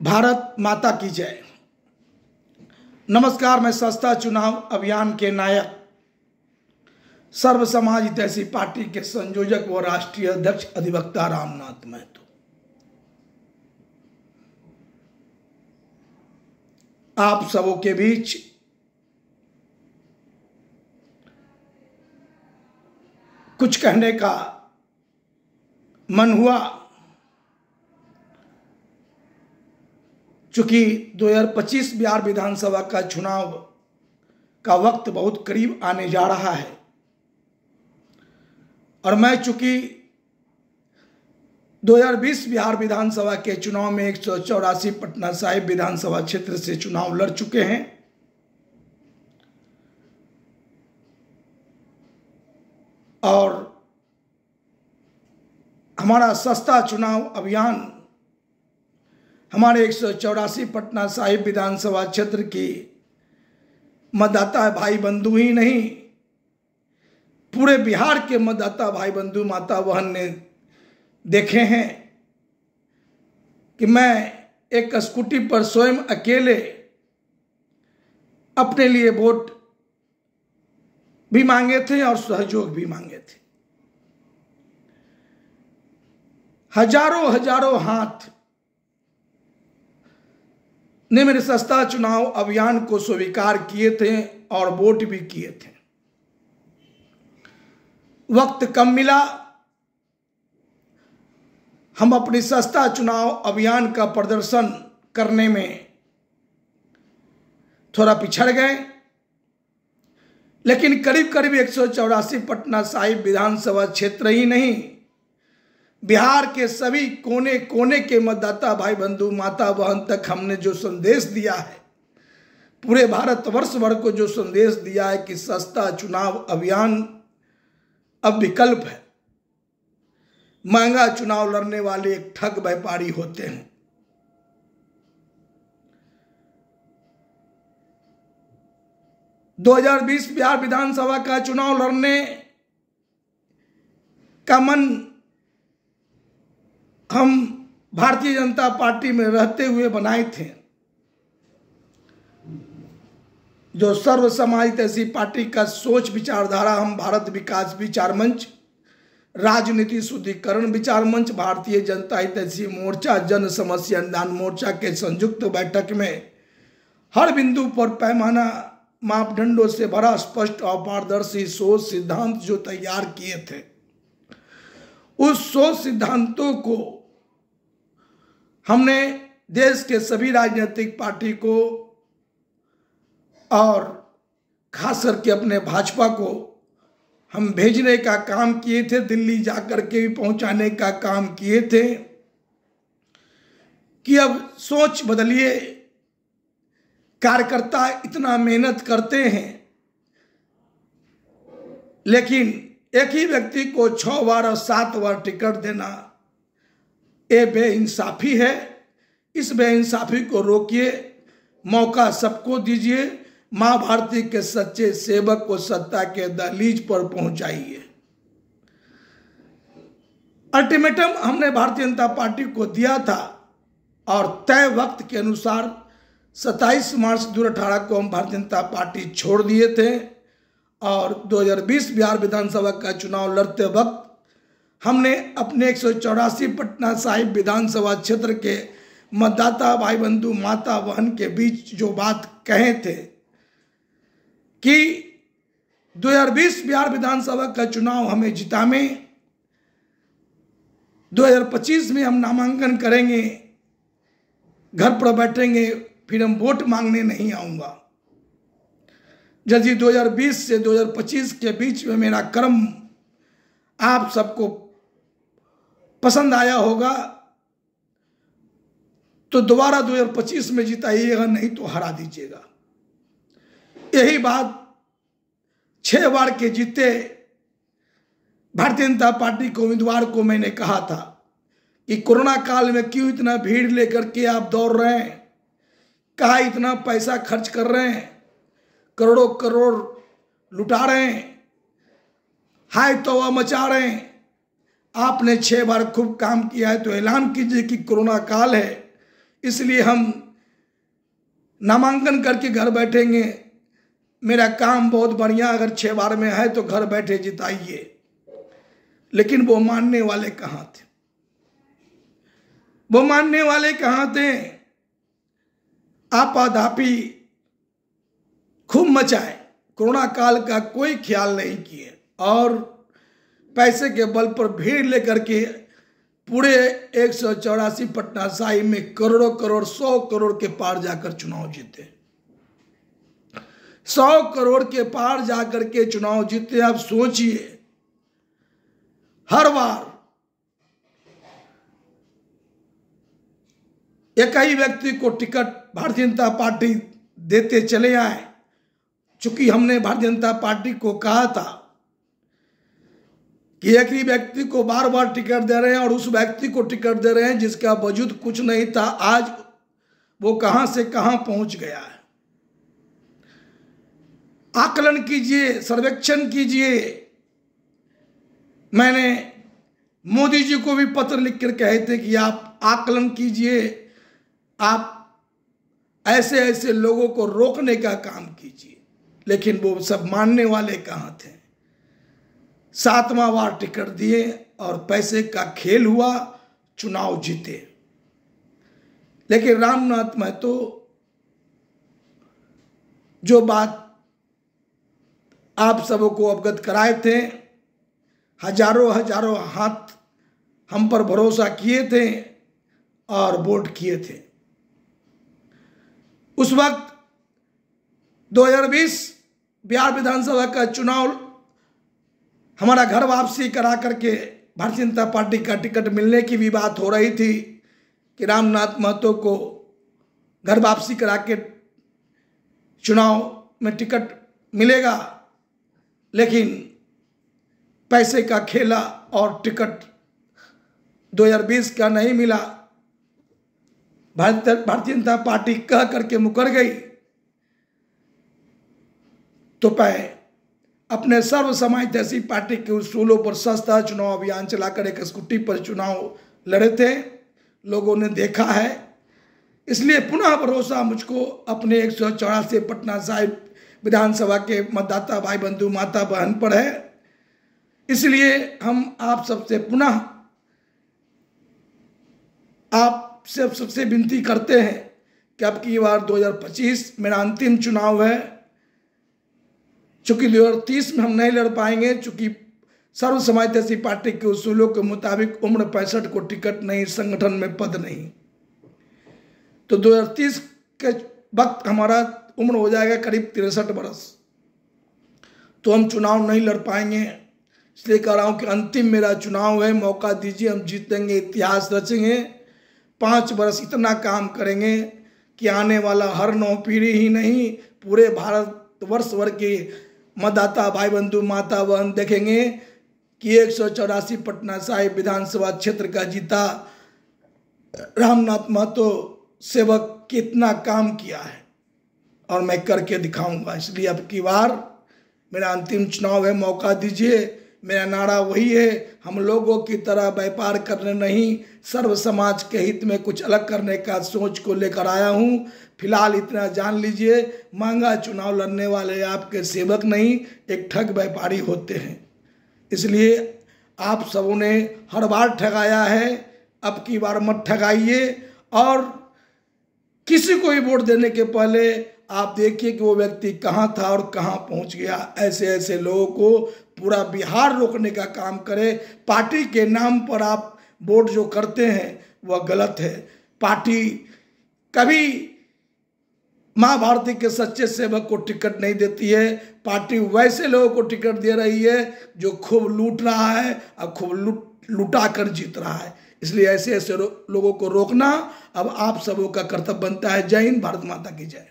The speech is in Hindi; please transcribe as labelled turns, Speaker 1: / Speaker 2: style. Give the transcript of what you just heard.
Speaker 1: भारत माता की जय। नमस्कार, मैं सस्ता चुनाव अभियान के नायक सर्व समाज हितैषी पार्टी के संयोजक व राष्ट्रीय अध्यक्ष अधिवक्ता रामनाथ महतो आप सबों के बीच कुछ कहने का मन हुआ। चूंकि 2025 बिहार विधानसभा का चुनाव का वक्त बहुत करीब आने जा रहा है और मैं चूंकि 2020 बिहार विधानसभा के चुनाव में 184 पटना साहिब विधानसभा क्षेत्र से चुनाव लड़ चुके हैं और हमारा सस्ता चुनाव अभियान हमारे 184 पटना साहिब विधानसभा क्षेत्र की मतदाता भाई बंधु ही नहीं, पूरे बिहार के मतदाता भाई बंधु माता बहन ने देखे हैं कि मैं एक स्कूटी पर स्वयं अकेले अपने लिए वोट भी मांगे थे और सहयोग भी मांगे थे। हजारों हाथ ने मेरे सस्ता चुनाव अभियान को स्वीकार किए थे और वोट भी किए थे। वक्त कम मिला, हम अपनी सस्ता चुनाव अभियान का प्रदर्शन करने में थोड़ा पिछड़ गए, लेकिन करीब 184 पटना साहिब विधानसभा क्षेत्र ही नहीं, बिहार के सभी कोने कोने के मतदाता भाई बंधु माता बहन तक हमने जो संदेश दिया है, पूरे भारतवर्ष भर को जो संदेश दिया है कि सस्ता चुनाव अभियान अब विकल्प है। महंगा चुनाव लड़ने वाले एक ठग व्यापारी होते हैं। दो 2020 बिहार विधानसभा का चुनाव लड़ने का मन हम भारतीय जनता पार्टी में रहते हुए बनाए थे। जो सर्व समाज हितैषी पार्टी का सोच विचारधारा हम भारत विकास विचार मंच, राजनीति शुद्धिकरण विचार मंच, भारतीय जनता हितैषी मोर्चा, जन समस्या निदान मोर्चा के संयुक्त बैठक में हर बिंदु पर पैमाना मापदंडों से भरा स्पष्ट और पारदर्शी सोच सिद्धांत जो तैयार किए थे, उस सोच सिद्धांतों को हमने देश के सभी राजनीतिक पार्टी को और खास करके अपने भाजपा को हम भेजने का काम किए थे, दिल्ली जाकर के भी पहुंचाने का काम किए थे कि अब सोच बदलिए। कार्यकर्ता इतना मेहनत करते हैं लेकिन एक ही व्यक्ति को 6 बार और 7 बार टिकट देना ये बेइंसाफी है। इस बेइंसाफी को रोकिए, मौका सबको दीजिए, मां भारती के सच्चे सेवक को सत्ता के दहलीज पर पहुंचाइए। अल्टीमेटम हमने भारतीय जनता पार्टी को दिया था और तय वक्त के अनुसार 27 मार्च 2018 को हम भारतीय जनता पार्टी छोड़ दिए थे और 2020 बिहार विधानसभा का चुनाव लड़ते वक्त हमने अपने 184 पटना साहिब विधानसभा क्षेत्र के मतदाता भाई बंधु माता बहन के बीच जो बात कहे थे कि 2020 बिहार विधानसभा का चुनाव हमें जिता में, 2025 में हम नामांकन करेंगे, घर पर बैठेंगे, फिर हम वोट मांगने नहीं आऊंगा। यदि 2020 से 2025 के बीच में मेरा कर्म आप सबको पसंद आया होगा तो दोबारा 2025 में जिताइएगा, नहीं तो हरा दीजिएगा। यही बात 6 बार के जीते भारतीय जनता पार्टी के उम्मीदवार को मैंने कहा था कि कोरोना काल में क्यों इतना भीड़ लेकर के आप दौड़ रहे हैं, कहाँ इतना पैसा खर्च कर रहे हैं, करोड़ों करोड़ लुटा रहे हैं, हाय तौबा मचा रहे हैं। आपने 6 बार खूब काम किया है तो ऐलान कीजिए कि कोरोना काल है, इसलिए हम नामांकन करके घर बैठेंगे, मेरा काम बहुत बढ़िया अगर 6 बार में है तो घर बैठे जिताइए। लेकिन वो मानने वाले कहाँ थे? वो मानने वाले कहाँ थे? आपाधापी खूब मचाए, कोरोना काल का कोई ख्याल नहीं किए और पैसे के बल पर भीड़ लेकर के पूरे 184 पटना साहिब में करोड़ों करोड़ 100 करोड़ के पार जाकर चुनाव जीते। 100 करोड़ के पार जाकर के चुनाव जीते। अब सोचिए, हर बार एक ही व्यक्ति को टिकट भारतीय जनता पार्टी देते चले आए। चूंकि हमने भारतीय जनता पार्टी को कहा था कि एक ही व्यक्ति को बार बार टिकट दे रहे हैं और उस व्यक्ति को टिकट दे रहे हैं जिसका वजूद कुछ नहीं था, आज वो कहां से कहां पहुंच गया है। आकलन कीजिए, सर्वेक्षण कीजिए। मैंने मोदी जी को भी पत्र लिख कर कहे थे कि आप आकलन कीजिए, आप ऐसे ऐसे लोगों को रोकने का काम कीजिए। लेकिन वो सब मानने वाले कहां थे? 7वां बार टिकट दिए और पैसे का खेल हुआ, चुनाव जीते। लेकिन रामनाथ महतो जो बात आप सबको अवगत कराए थे, हजारों हजारों हाथ हम पर भरोसा किए थे और वोट किए थे। उस वक्त 2020 बिहार विधानसभा का चुनाव हमारा घर वापसी करा करके भारतीय जनता पार्टी का टिकट मिलने की भी बात हो रही थी कि रामनाथ महतो को घर वापसी करा के चुनाव में टिकट मिलेगा। लेकिन पैसे का खेला और टिकट 2020 का नहीं मिला। भारतीय जनता पार्टी कह करके मुकर गई। तो अपने सर्व समाजवादी पार्टी के उसूलों पर सस्ता चुनाव अभियान चलाकर एक स्कूटी पर चुनाव लड़े थे। लोगों ने देखा है। इसलिए पुनः भरोसा मुझको अपने 184 पटना साहिब विधानसभा के मतदाता भाई बंधु माता बहन पर है। इसलिए हम आप सबसे पुनः आप सबसे विनती करते हैं कि अब की बार 2025 मेरा अंतिम चुनाव है। चूंकि 2030 में हम नहीं लड़ पाएंगे, चूंकि सर्व समाजवादी पार्टी के उसूलों के मुताबिक उम्र 65 को टिकट नहीं, संगठन में पद नहीं। तो 2030 के वक्त हमारा उम्र हो जाएगा करीब 63 वर्ष, तो हम चुनाव नहीं लड़ पाएंगे। इसलिए कह रहा हूं कि अंतिम मेरा चुनाव है, मौका दीजिए, हम जीतेंगे, इतिहास रचेंगे। 5 वर्ष इतना काम करेंगे कि आने वाला हर नौ पीढ़ी ही नहीं, पूरे भारतवर्ष भर के मतदाता भाई बंधु माता बहन देखेंगे कि 184 पटना साहिब विधानसभा क्षेत्र का जीता रामनाथ महतो सेवक कितना काम किया है और मैं करके दिखाऊंगा। इसलिए अब की बार मेरा अंतिम चुनाव है, मौका दीजिए। मेरा नारा वही है, हम लोगों की तरह व्यापार करने नहीं, सर्व समाज के हित में कुछ अलग करने का सोच को लेकर आया हूं। फिलहाल इतना जान लीजिए, महंगा चुनाव लड़ने वाले आपके सेवक नहीं, एक ठग व्यापारी होते हैं। इसलिए आप सबों ने हर बार ठगाया है, अब की बार मत ठगाइए। और किसी को भी वोट देने के पहले आप देखिए कि वो व्यक्ति कहाँ था और कहाँ पहुँच गया। ऐसे ऐसे लोगों को पूरा बिहार रोकने का काम करे। पार्टी के नाम पर आप वोट जो करते हैं वह गलत है। पार्टी कभी माँ भारती के सच्चे सेवक को टिकट नहीं देती है। पार्टी वैसे लोगों को टिकट दे रही है जो खूब लूट रहा है और खूब लुटा कर जीत रहा है। इसलिए ऐसे ऐसे लोगों को रोकना अब आप सबों का कर्तव्य बनता है। जय हिंद, भारत माता की जय।